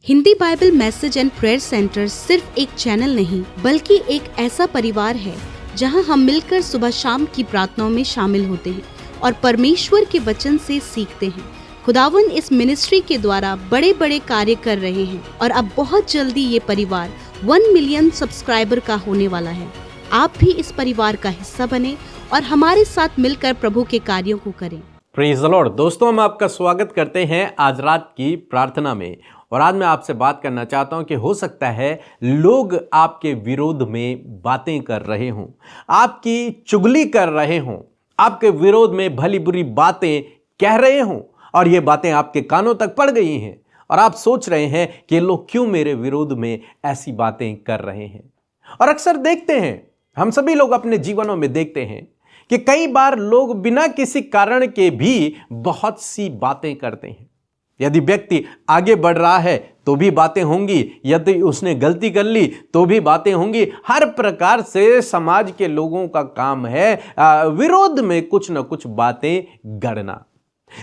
Hindi Bible message and prayer centre सिर्फ एक channel नहीं बल्कि एक ऐसा परिवार है जहां हम मिलकर सुबह शाम की प्रार्थनाओं में शामिल होते हैं और परमेश्वर के वचन से सीखते हैं। खुदावन इस मिनिस्ट्री के द्वारा बड़े बड़े कार्य कर रहे हैं और अब बहुत जल्दी ये परिवार 1 मिलियन सब्सक्राइबर का होने वाला है। आप भी इस परिवार का हिस्सा बने और हमारे साथ मिलकर प्रभु के कार्यों को करें। Praise the Lord. दोस्तों, हम आपका स्वागत करते हैं आज रात की प्रार्थना में। और आज मैं आपसे बात करना चाहता हूं कि हो सकता है लोग आपके विरोध में बातें कर रहे हों, आपकी चुगली कर रहे हों, आपके विरोध में भली बुरी बातें कह रहे हों और ये बातें आपके कानों तक पड़ गई हैं और आप सोच रहे हैं कि लोग क्यों मेरे विरोध में ऐसी बातें कर रहे हैं। और अक्सर देखते हैं, हम सभी लोग अपने जीवनों में देखते हैं कि कई बार लोग बिना किसी कारण के भी बहुत सी बातें करते हैं। यदि व्यक्ति आगे बढ़ रहा है तो भी बातें होंगी, यदि उसने गलती कर ली तो भी बातें होंगी। हर प्रकार से समाज के लोगों का काम है विरोध में कुछ न कुछ बातें गढ़ना।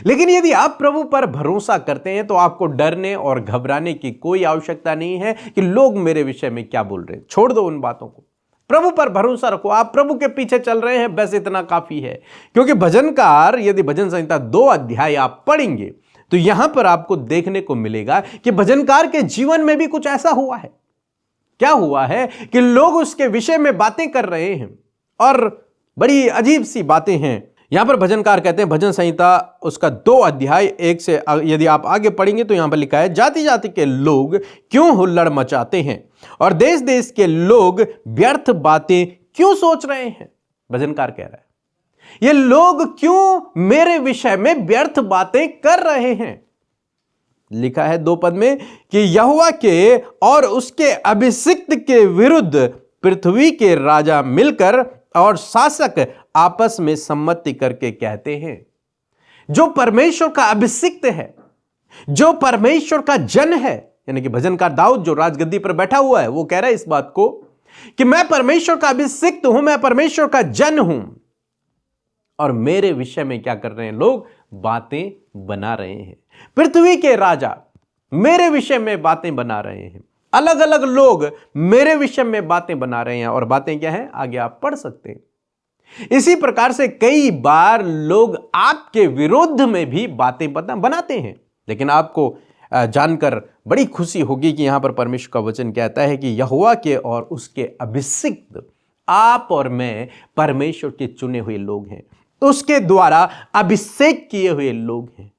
लेकिन यदि आप प्रभु पर भरोसा करते हैं तो आपको डरने और घबराने की कोई आवश्यकता नहीं है कि लोग मेरे विषय में क्या बोल रहे हैं। छोड़ दो उन बातों को, प्रभु पर भरोसा रखो। आप प्रभु के पीछे चल रहे हैं, बस इतना काफी है। क्योंकि भजनकार, यदि भजन संहिता 2 अध्याय आप पढ़ेंगे तो यहां पर आपको देखने को मिलेगा कि भजनकार के जीवन में भी कुछ ऐसा हुआ है। क्या हुआ है कि लोग उसके विषय में बातें कर रहे हैं और बड़ी अजीब सी बातें हैं। यहां पर भजनकार कहते हैं, भजन संहिता उसका 2 अध्याय 1 से यदि आप आगे पढ़ेंगे तो यहां पर लिखा है, जाति जाति के लोग क्यों हुल्लड़ मचाते हैं और देश देश के लोग व्यर्थ बातें क्यों सोच रहे हैं। भजनकार कह रहा है, ये लोग क्यों मेरे विषय में व्यर्थ बातें कर रहे हैं। लिखा है 2 पद में कि यहोवा के और उसके अभिषिक्त के विरुद्ध पृथ्वी के राजा मिलकर और शासक आपस में सम्मति करके कहते हैं। जो परमेश्वर का अभिषिक्त है, जो परमेश्वर का जन है, यानी कि भजनकार दाऊद जो राजगद्दी पर बैठा हुआ है, वो कह रहा है इस बात को कि मैं परमेश्वर का अभिषिक्त हूं, मैं परमेश्वर का जन हूं। और मेरे विषय में क्या कर रहे हैं लोग? बातें बना रहे हैं। पृथ्वी के राजा मेरे विषय में बातें बना रहे हैं। अलग अलग लोग मेरे विषय में बातें बना रहे हैं। और बातें क्या हैं, आगे आप पढ़ सकते हैं। इसी प्रकार से कई बार लोग आपके विरोध में भी बातें बनाते हैं। लेकिन आपको जानकर बड़ी खुशी होगी कि यहां पर परमेश्वर का वचन कहता है कि यहोवा के और उसके अभिषिक्त, आप और मैं परमेश्वर के चुने हुए लोग हैं, उसके द्वारा अभिषेक किए हुए लोग हैं।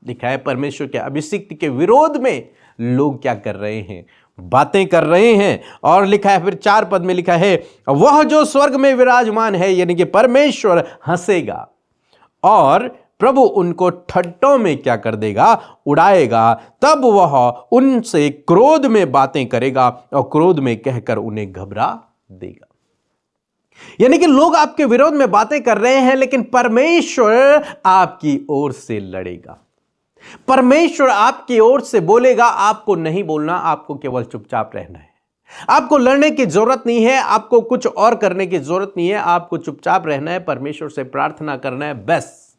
लिखा है परमेश्वर के अभिषिक्त के विरोध में लोग क्या कर रहे हैं? बातें कर रहे हैं। और लिखा है फिर 4 पद में लिखा है, वह जो स्वर्ग में विराजमान है, यानी कि परमेश्वर हंसेगा और प्रभु उनको ठट्टों में क्या कर देगा? उड़ाएगा। तब वह उनसे क्रोध में बातें करेगा और क्रोध में कहकर उन्हें घबरा देगा। यानी कि लोग आपके विरोध में बातें कर रहे हैं, लेकिन परमेश्वर आपकी ओर से लड़ेगा। परमेश्वर आपकी ओर से बोलेगा। आपको नहीं बोलना, आपको केवल चुपचाप रहना है। आपको लड़ने की जरूरत नहीं है, आपको कुछ और करने की जरूरत नहीं है। आपको चुपचाप रहना है, परमेश्वर से प्रार्थना करना है, बस।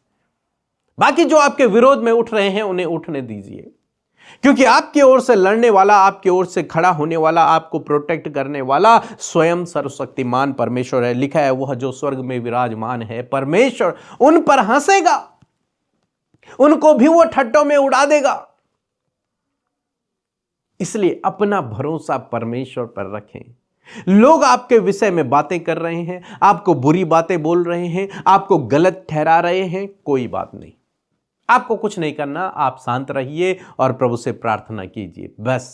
बाकी जो आपके विरोध में उठ रहे हैं उन्हें उठने दीजिए, क्योंकि आपकी ओर से लड़ने वाला, आपकी ओर से खड़ा होने वाला, आपको प्रोटेक्ट करने वाला स्वयं सर्वशक्तिमान परमेश्वर है। लिखा है, वह जो स्वर्ग में विराजमान है, परमेश्वर उन पर हंसेगा, उनको भी वो ठट्टों में उड़ा देगा। इसलिए अपना भरोसा परमेश्वर पर रखें। लोग आपके विषय में बातें कर रहे हैं, आपको बुरी बातें बोल रहे हैं, आपको गलत ठहरा रहे हैं, कोई बात नहीं। आपको कुछ नहीं करना, आप शांत रहिए और प्रभु से प्रार्थना कीजिए, बस।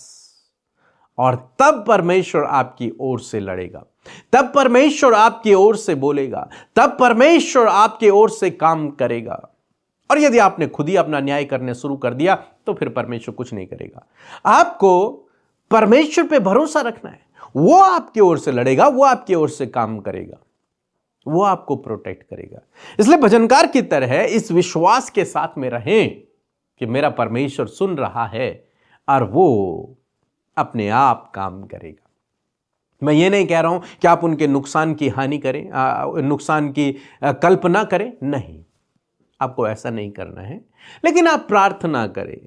और तब परमेश्वर आपकी ओर से लड़ेगा, तब परमेश्वर आपकी ओर से बोलेगा, तब परमेश्वर आपकी ओर से काम करेगा। और यदि आपने खुद ही अपना न्याय करने शुरू कर दिया तो फिर परमेश्वर कुछ नहीं करेगा। आपको परमेश्वर पे भरोसा रखना है। वो आपकी ओर से लड़ेगा, वो आपकी ओर से काम करेगा, वो आपको प्रोटेक्ट करेगा। इसलिए भजनकार की तरह इस विश्वास के साथ में रहें कि मेरा परमेश्वर सुन रहा है और वो अपने आप काम करेगा। मैं ये नहीं कह रहा हूं कि आप उनके नुकसान की हानि करें, नुकसान की कल्पना करें, नहीं, आपको ऐसा नहीं करना है। लेकिन आप प्रार्थना करें,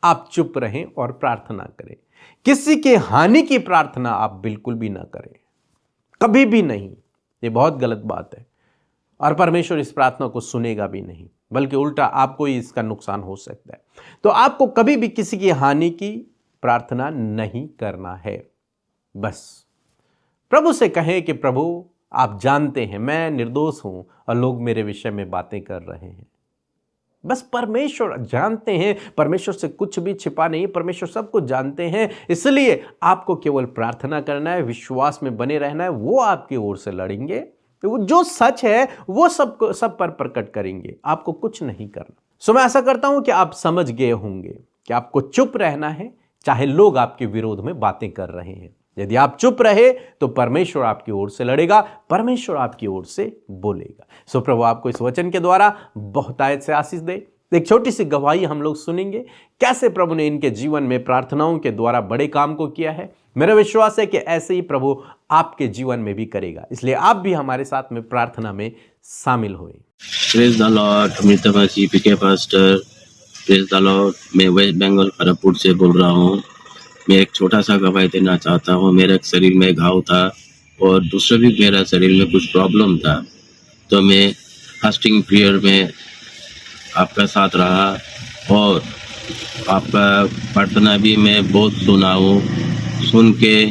आप चुप रहें और प्रार्थना करें। किसी के हानि की प्रार्थना आप बिल्कुल भी ना करें, कभी भी नहीं। ये बहुत गलत बात है और परमेश्वर इस प्रार्थना को सुनेगा भी नहीं, बल्कि उल्टा आपको ही इसका नुकसान हो सकता है। तो आपको कभी भी किसी की हानि की प्रार्थना नहीं करना है। बस प्रभु से कहें कि प्रभु आप जानते हैं मैं निर्दोष हूं और लोग मेरे विषय में बातें कर रहे हैं। बस परमेश्वर जानते हैं, परमेश्वर से कुछ भी छिपा नहीं, परमेश्वर सब कुछ जानते हैं। इसलिए आपको केवल प्रार्थना करना है, विश्वास में बने रहना है। वो आपकी ओर से लड़ेंगे, वो जो सच है वो सब पर प्रकट करेंगे, आपको कुछ नहीं करना। सो मैं आशा करता हूं कि आप समझ गए होंगे कि आपको चुप रहना है, चाहे लोग आपके विरोध में बातें कर रहे हैं। यदि आप चुप रहे तो परमेश्वर आपकी ओर से लड़ेगा, परमेश्वर आपकी ओर से बोलेगा। सो प्रभु आपको इस वचन के द्वारा बहुतायत से आशीष दे। एक छोटी सी गवाही हम लोग सुनेंगे, कैसे प्रभु ने इनके जीवन में प्रार्थनाओं के द्वारा बड़े काम को किया है। मेरा विश्वास है कि ऐसे ही प्रभु आपके जीवन में भी करेगा, इसलिए आप भी हमारे साथ में प्रार्थना में शामिल हुए। प्रेज द लॉर्ड, अमृतवासी PK pastor. Praise the Lord. मैं वेस्ट बंगाल खड़गपुर से बोल रहा हूँ। मैं एक छोटा सा गवाही देना चाहता हूँ। मेरे शरीर में घाव था और दूसरा भी मेरा शरीर में कुछ प्रॉब्लम था, तो मैं फास्टिंग प्रेयर में आपका साथ रहा और आपका प्रार्थना भी मैं बहुत सुना हूँ। सुन के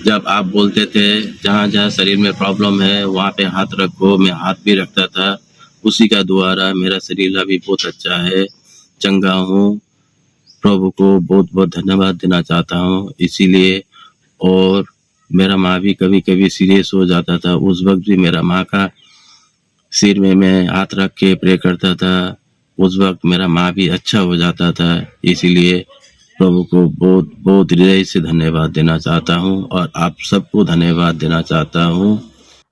जब आप बोलते थे जहाँ जहाँ शरीर में प्रॉब्लम है वहाँ पे हाथ रखो, मैं हाथ भी रखता था। उसी का द्वारा मेरा शरीर अभी बहुत अच्छा है, चंगा हूँ। प्रभु को बहुत बहुत धन्यवाद देना चाहता हूँ इसीलिए। और मेरा माँ भी कभी कभी सीरियस हो जाता था, उस वक्त भी मेरा माँ का सिर में मैं हाथ रख के प्रे करता था, उस वक्त मेरा माँ भी अच्छा हो जाता था। इसीलिए प्रभु को बहुत बहुत हृदय से धन्यवाद देना चाहता हूँ और आप सबको धन्यवाद देना चाहता हूँ।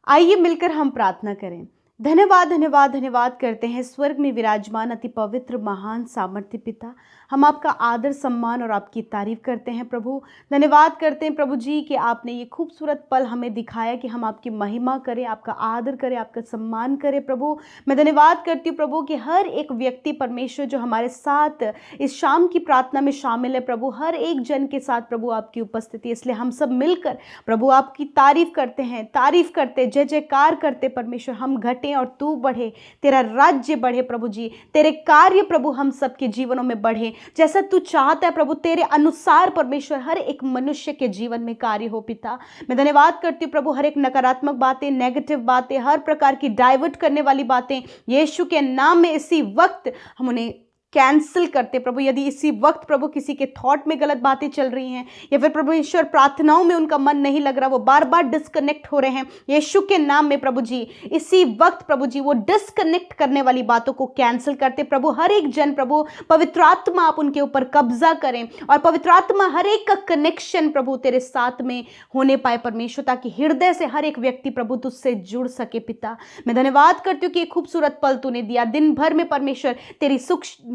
आइए मिलकर हम प्रार्थना करें। धन्यवाद धन्यवाद धन्यवाद करते हैं स्वर्ग में विराजमान अति पवित्र महान सामर्थ्य पिता। हम आपका आदर सम्मान और आपकी तारीफ करते हैं प्रभु। धन्यवाद करते हैं प्रभु जी कि आपने ये खूबसूरत पल हमें दिखाया कि हम आपकी महिमा करें, आपका आदर करें, आपका सम्मान करें प्रभु। मैं धन्यवाद करती हूँ प्रभु कि हर एक व्यक्ति परमेश्वर जो हमारे साथ इस शाम की प्रार्थना में शामिल है प्रभु, हर एक जन के साथ प्रभु आपकी उपस्थिति, इसलिए हम सब मिलकर प्रभु आपकी तारीफ करते हैं, तारीफ करते, जय जयकार करते परमेश्वर। हम घटे और तू बढ़े, तेरा राज्य बढ़े प्रभु जी, तेरे कार्य प्रभु हम सबके जीवनों में बढ़े जैसा तू चाहता है प्रभु। तेरे अनुसार परमेश्वर हर एक मनुष्य के जीवन में कार्य हो पिता। मैं धन्यवाद करती हूँ प्रभु, हर एक नकारात्मक बातें, नेगेटिव बातें, हर प्रकार की डाइवर्ट करने वाली बातें यीशु के नाम में इसी वक्त हम उन्हें कैंसिल करते प्रभु। यदि इसी वक्त प्रभु किसी के थॉट में गलत बातें चल रही हैं या फिर प्रभु ईश्वर प्रार्थनाओं में उनका मन नहीं लग रहा, वो बार बार डिस्कनेक्ट हो रहे हैं, यीशु के नाम में प्रभु जी इसी वक्त प्रभु जी वो डिस्कनेक्ट करने वाली बातों को कैंसिल करते प्रभु। हर एक जन प्रभु पवित्र आत्मा आप उनके ऊपर कब्जा करें और पवित्र आत्मा हर एक का कनेक्शन प्रभु तेरे साथ में होने पाए परमेश्वर, ताकि हृदय से हर एक व्यक्ति प्रभु तुझसे जुड़ सके पिता। मैं धन्यवाद करती हूँ कि एक खूबसूरत पल तूने दिया दिन भर में परमेश्वर,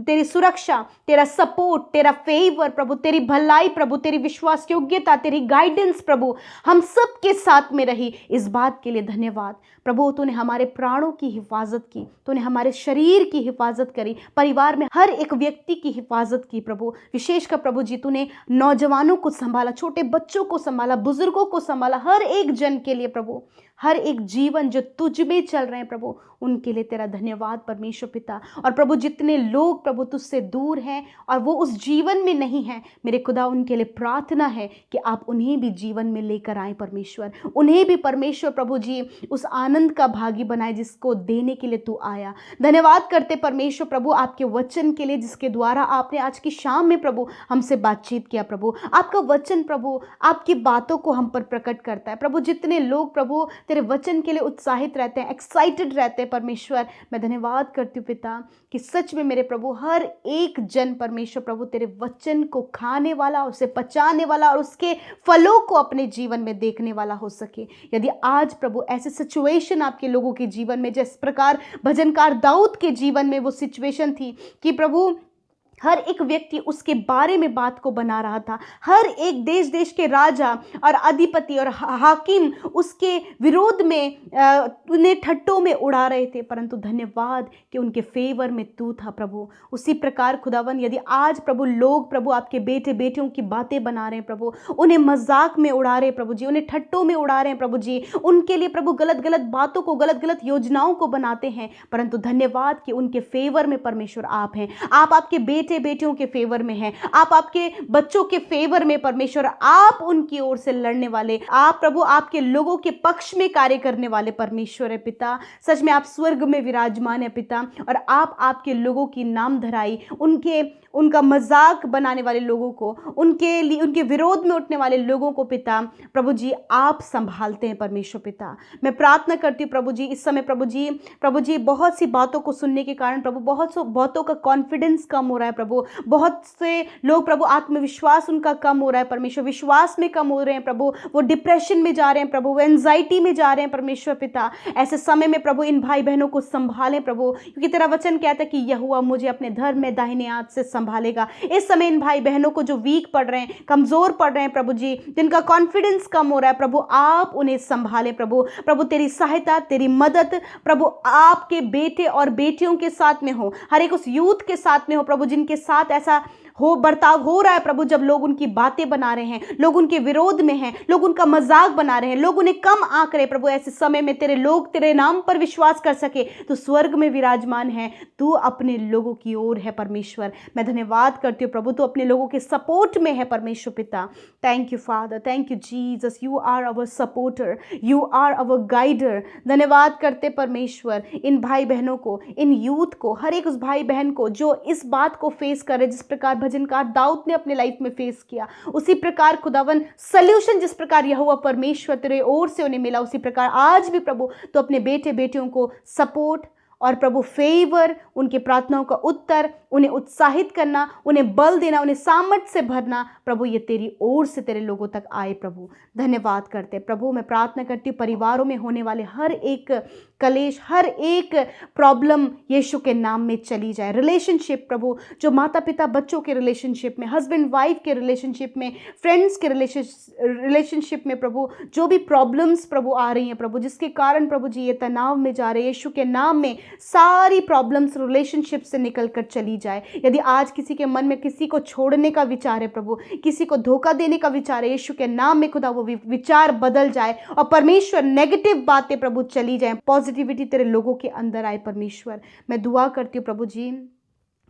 तेरी सुरक्षा, तेरा सपोर्ट, तेरा फेवर प्रभु, तेरी भलाई प्रभु, तेरी विश्वास योग्यता, तेरी गाइडेंस प्रभु हम सब के साथ में रही। इस बात के लिए धन्यवाद प्रभु। तूने हमारे प्राणों की हिफाजत की, तूने हमारे शरीर की हिफाजत करी, परिवार में हर एक व्यक्ति की हिफाजत की प्रभु। विशेषकर प्रभु जी तूने नौजवानों को संभाला, छोटे बच्चों को संभाला, बुजुर्गों को संभाला, हर एक जन के लिए प्रभु, हर एक जीवन जो तुझ में चल रहे हैं प्रभु उनके लिए तेरा धन्यवाद परमेश्वर पिता। और प्रभु जितने लोग प्रभु तुझसे दूर हैं और वो उस जीवन में नहीं हैं, मेरे खुदा उनके लिए प्रार्थना है कि आप उन्हें भी जीवन में लेकर आए परमेश्वर, उन्हें भी परमेश्वर प्रभु जी उस आनंद का भागी बनाए जिसको देने के लिए तू आया। धन्यवाद करते परमेश्वर प्रभु आपके वचन के लिए जिसके द्वारा आपने आज की शाम में प्रभु हमसे बातचीत किया प्रभु। आपका वचन प्रभु आपकी बातों को हम पर प्रकट करता है प्रभु। जितने लोग प्रभु तेरे वचन के लिए उत्साहित रहते हैं, एक्साइटेड रहते हैं परमेश्वर, मैं धन्यवाद करती हूँ पिता कि सच में मेरे प्रभु हर एक जन परमेश्वर प्रभु तेरे वचन को खाने वाला, उसे पचाने वाला और उसके फलों को अपने जीवन में देखने वाला हो सके। यदि आज प्रभु ऐसे सिचुएशन आपके लोगों के जीवन में, जिस प्रकार भजनकार दाऊद के जीवन में वो सिचुएशन थी कि प्रभु हर एक व्यक्ति उसके बारे में बात को बना रहा था। हर एक देश देश के राजा और अधिपति और हाकिम उसके विरोध में उन्हें ठट्टों में उड़ा रहे थे, परंतु धन्यवाद कि उनके फेवर में तू था प्रभु। उसी प्रकार खुदावन, यदि आज प्रभु लोग प्रभु आपके बेटे बेटियों की बातें बना रहे हैं प्रभु, उन्हें मजाक में उड़ा रहे हैं प्रभु जी, उन्हें ठट्टों में उड़ा रहे हैं प्रभु जी, उनके लिए प्रभु गलत गलत बातों को, गलत गलत योजनाओं को बनाते हैं, परंतु धन्यवाद कि उनके फेवर में परमेश्वर आप हैं। आप आपके बेटे बेटियों के फेवर में हैं, आप आपके बच्चों के फेवर में परमेश्वर, आप उनकी ओर से लड़ने वाले, आप प्रभु आपके लोगों के पक्ष में कार्य करने वाले परमेश्वर है पिता। सच में आप स्वर्ग में विराजमान है पिता, और आप आपके लोगों की नाम धराई, उनका मजाक बनाने वाले लोगों को, उनके विरोध में उठने वाले लोगों को पिता प्रभु जी आप संभालते हैं परमेश्वर पिता। मैं प्रार्थना करती हूँ प्रभु जी, इस समय प्रभु जी बहुत सी बातों को सुनने के कारण प्रभु बहुतों का कॉन्फिडेंस कम हो रहा है प्रभु, बहुत से लोग प्रभु आत्मविश्वास उनका कम हो रहा है परमेश्वर, विश्वास में कम हो रहे हैं प्रभु, वो डिप्रेशन में जा रहे हैं प्रभु, वो एंजाइटी में जा रहे हैं परमेश्वर पिता। ऐसे समय में प्रभु इन भाई बहनों को संभालें प्रभु, क्योंकि तेरा वचन कहता है कि यहोवा मुझे अपने धर्म में दाहिने हाथ से संभालेगा। इस समय इन भाई बहनों को जो वीक पड़ रहे हैं, कमजोर पड़ रहे हैं प्रभु जी, जिनका कॉन्फिडेंस कम हो रहा है प्रभु, आप उन्हें संभालें प्रभु तेरी सहायता, तेरी मदद प्रभु आपके बेटे और बेटियों के साथ में हो, हर एक उस यूथ के साथ में हो प्रभु, जिनके साथ ऐसा बर्ताव हो रहा है प्रभु, जब लोग उनकी बातें बना रहे हैं, लोग उनके विरोध में हैं, लोग उनका मजाक बना रहे हैं, लोग उन्हें कम आंक रहे प्रभु, ऐसे समय में तेरे लोग तेरे नाम पर विश्वास कर सके, तो स्वर्ग में विराजमान है, तू अपने लोगों की ओर है परमेश्वर। मैं धन्यवाद करती हूँ प्रभु, तू अपने लोगों के सपोर्ट में है परमेश्वर पिता। Thank you father, thank you Jesus, you are our supporter, you are our guider. धन्यवाद करते परमेश्वर इन भाई बहनों को, इन यूथ को, हर एक उस भाई बहन को जो इस बात को फेस करे, जिस प्रकार भजनकार दाऊद ने अपने लाइफ में फेस किया, उसी प्रकार खुदावन सल्यूशन जिस प्रकार यहोवा परमेश्वर तेरे ओर से उन्हें मिला, उसी प्रकार आज भी प्रभु तो अपने बेटे बेटियों को सपोर्ट और प्रभु फेवर, उनके प्रार्थनाओं का उत्तर, उन्हें उत्साहित करना, उन्हें बल देना, उन्हें सामर्थ से भरना प्रभु, ये तेरी ओर से तेरे लोगों तक आए प्रभु। धन्यवाद करते प्रभु। मैं प्रार्थना करती हूँ परिवारों में होने वाले हर एक कलेश, हर एक प्रॉब्लम यीशु के नाम में चली जाए। रिलेशनशिप प्रभु, जो माता पिता बच्चों के रिलेशनशिप में, हस्बैंड वाइफ के रिलेशनशिप में, फ्रेंड्स के रिलेशनशिप में प्रभु, जो भी प्रॉब्लम्स प्रभु आ रही हैं प्रभु, जिसके कारण प्रभु जी ये तनाव में जा रहे हैं, यीशु के नाम में सारी प्रॉब्लम्स रिलेशनशिप से निकल कर चली जाए। यदि आज किसी के मन में किसी को छोड़ने का विचार है प्रभु, किसी को धोखा देने का विचार है, यीशु के नाम में खुदा वो विचार बदल जाए और परमेश्वर नेगेटिव बातें प्रभु चली जाए, पॉजिटिविटी तेरे लोगों के अंदर आए परमेश्वर। मैं दुआ करती हूँ प्रभु जी,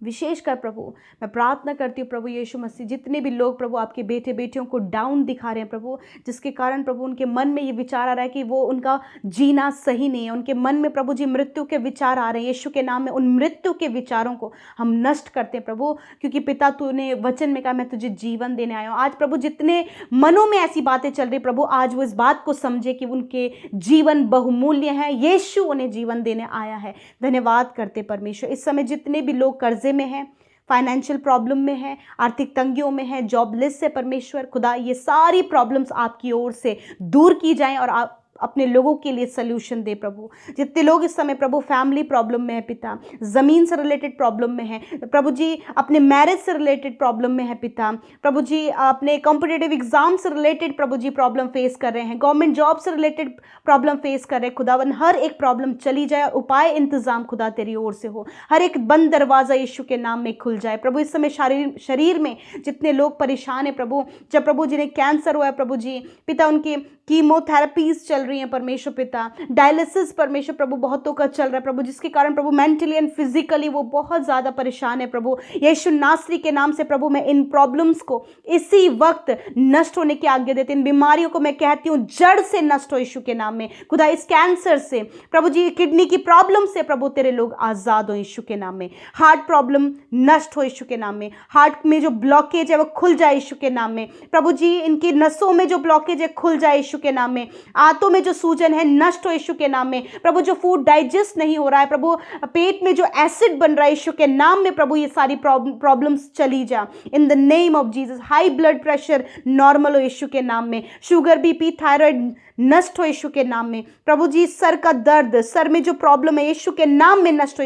विशेषकर प्रभु मैं प्रार्थना करती हूँ प्रभु यीशु मसीह, जितने भी लोग प्रभु आपके बेटे बेटियों को डाउन दिखा रहे हैं प्रभु, जिसके कारण प्रभु उनके मन में ये विचार आ रहा है कि वो उनका जीना सही नहीं है, उनके मन में प्रभु जी मृत्यु के विचार आ रहे हैं, यीशु के नाम में उन मृत्यु के विचारों को हम नष्ट करते हैं प्रभु, क्योंकि पिता तूने वचन में कहा मैं तुझे जीवन देने आया हूँ। आज प्रभु जितने मनों में ऐसी बातें चल रही प्रभु, आज वो इस बात को समझे कि उनके जीवन बहुमूल्य है, यीशु उन्हें जीवन देने आया है। धन्यवाद करते परमेश्वर। इस समय जितने भी लोग कर्जे में हैं, फाइनेंशियल प्रॉब्लम में है, आर्थिक तंगियों में है, जॉबलेस है परमेश्वर खुदा, ये सारी प्रॉब्लम्स आपकी ओर से दूर की जाएं और आप अपने लोगों के लिए सल्यूशन दे प्रभु। जितने लोग इस समय प्रभु फैमिली प्रॉब्लम में है पिता, ज़मीन से रिलेटेड प्रॉब्लम में है प्रभु जी, अपने मैरिज से रिलेटेड प्रॉब्लम में है पिता, प्रभु जी अपने कॉम्पिटिटिव एग्जाम से रिलेटेड प्रभु जी प्रॉब्लम फेस कर रहे हैं, गवर्नमेंट जॉब से रिलेटेड प्रॉब्लम फेस कर रहे हैं खुदावन, हर एक प्रॉब्लम चली जाए और उपाय इंतजाम खुदा तेरी ओर से हो, हर एक बंद दरवाजा यीशु के नाम में खुल जाए प्रभु। इस समय शरीर में जितने लोग परेशान है प्रभु, जब प्रभु जिन्हें कैंसर हुआ है प्रभु जी पिता, उनके कीमोथेरेपीज चल रही हैं परमेश्वर पिता, डायलिसिस परमेश्वर प्रभु बहुतों का चल रहा है प्रभु, जिसके कारण प्रभु मेंटली एंड फिजिकली वो बहुत ज़्यादा परेशान है प्रभु। यीशु नासरी के नाम से प्रभु मैं इन प्रॉब्लम्स को इसी वक्त नष्ट होने की आज्ञा देती, इन बीमारियों को मैं कहती हूँ जड़ से नष्ट हो यीशु के नाम में खुदा। इस कैंसर से प्रभु जी, किडनी की प्रॉब्लम से प्रभु तेरे लोग आज़ाद हो यीशु के नाम में, हार्ट प्रॉब्लम नष्ट हो यीशु के नाम में, हार्ट में जो ब्लॉकेज है वो खुल जाए यीशु के नाम में प्रभु जी, इनकी नसों में जो ब्लॉकेज है खुल जाए यीशु के नाम में, आंतों में जो सूजन है नष्ट हो यीशु के नाम में प्रभु, जो फूड डाइजेस्ट नहीं हो रहा है प्रभु, पेट में जो एसिड बन रहा है यीशु के नाम में प्रभु, ये सारी प्रॉब्लम्स चली जा in the name of Jesus. High blood pressure normal हो यीशु के नाम में, शुगर बीपी थायराइड नष्ट हो यीशु के नाम में। प्रभु जी सर का दर्द, सर में जो प्रॉब्लम है यीशु के नाम में नष्ट हो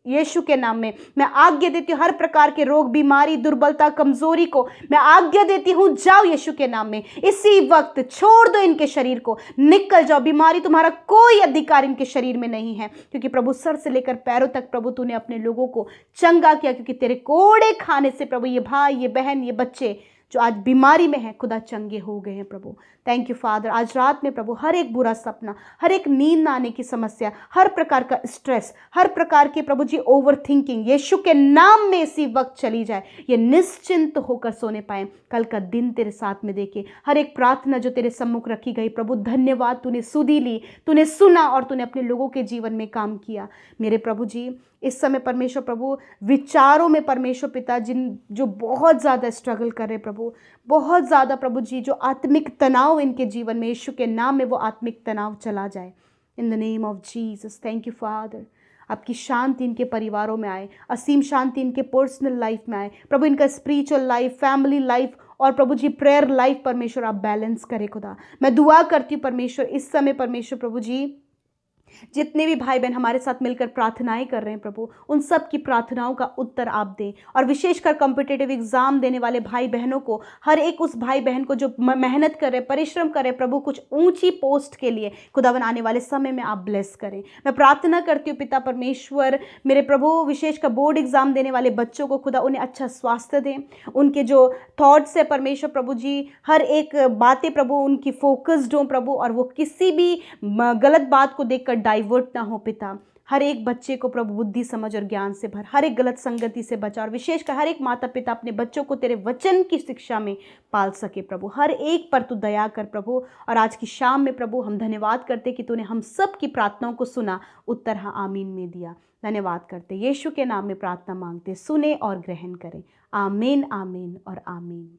यीशु के नाम में। मैं आज्ञा देती हूँ हर प्रकार के रोग, बीमारी, दुर्बलता, कमजोरी को मैं आज्ञा देती हूँ, जाओ यीशु के नाम में। इसी वक्त छोड़ दो इनके शरीर को, निकल जाओ। बीमारी तुम्हारा कोई अधिकार इनके शरीर में नहीं है, क्योंकि प्रभु सर से लेकर पैरों तक प्रभु तूने अपने लोगों को चंगा किया, क्योंकि तेरे कोड़े खाने से प्रभु ये भाई, ये बहन, ये बच्चे जो आज बीमारी में है खुदा चंगे हो गए हैं प्रभु। Thank you father. आज रात में प्रभु हर एक बुरा सपना, हर एक नींद न आने की समस्या, हर प्रकार का स्ट्रेस, हर प्रकार के प्रभु जी ओवर थिंकिंग यीशु के नाम में इसी वक्त चली जाए। ये निश्चिंत होकर सोने पाए, कल का दिन तेरे साथ में देखे। हर एक प्रार्थना जो तेरे सम्मुख रखी गई प्रभु, धन्यवाद, तूने सुधी ली, तूने सुना और तूने अपने लोगों के जीवन में काम किया। मेरे प्रभु जी इस समय परमेश्वर प्रभु विचारों में परमेश्वर पिता जो बहुत ज़्यादा स्ट्रगल कर रहे प्रभु, बहुत ज़्यादा प्रभु जी जो आत्मिक तनाव इनके जीवन में, यीशु के नाम में वो आत्मिक तनाव चला जाए in the name of Jesus. Thank you father. आपकी शांति इनके परिवारों में आए, असीम शांति इनके पर्सनल लाइफ में आए प्रभु। इनका स्पिरिचुअल लाइफ, फैमिली लाइफ और प्रभु जी प्रेयर लाइफ परमेश्वर आप बैलेंस करें खुदा। मैं दुआ करती हूँ परमेश्वर इस समय परमेश्वर प्रभु जी जितने भी भाई बहन हमारे साथ मिलकर प्रार्थनाएं कर रहे हैं प्रभु, उन सब की प्रार्थनाओं का उत्तर आप दें। और विशेषकर कॉम्पिटिटिव एग्जाम देने वाले भाई बहनों को, हर एक उस भाई बहन को जो मेहनत कर रहे, परिश्रम कर रहे प्रभु कुछ ऊंची पोस्ट के लिए, खुदावन आने वाले समय में आप ब्लेस करें। मैं प्रार्थना करती हूँ पिता परमेश्वर मेरे प्रभु, विशेषकर बोर्ड एग्जाम देने वाले बच्चों को खुदा उन्हें अच्छा स्वास्थ्य दें। उनके जो थॉट्स है परमेश्वर प्रभु जी, हर एक बातें प्रभु उनकी फोकस्ड हों प्रभु, और वो किसी भी गलत बात को देखकर डाइवर्ट ना हो पिता। हर एक बच्चे को प्रभु बुद्धि, समझ और ज्ञान से भर, हर एक गलत संगति से बचा, और विशेषकर हर एक माता पिता अपने बच्चों को तेरे वचन की शिक्षा में पाल सके प्रभु। हर एक पर तू दया कर प्रभु। और आज की शाम में प्रभु हम धन्यवाद करते कि तूने हम सब की प्रार्थनाओं को सुना, उत्तर हाँ आमीन में दिया। धन्यवाद करते, यीशु के नाम में प्रार्थना मांगते, सुने और ग्रहण करें। आमीन, आमीन और आमीन।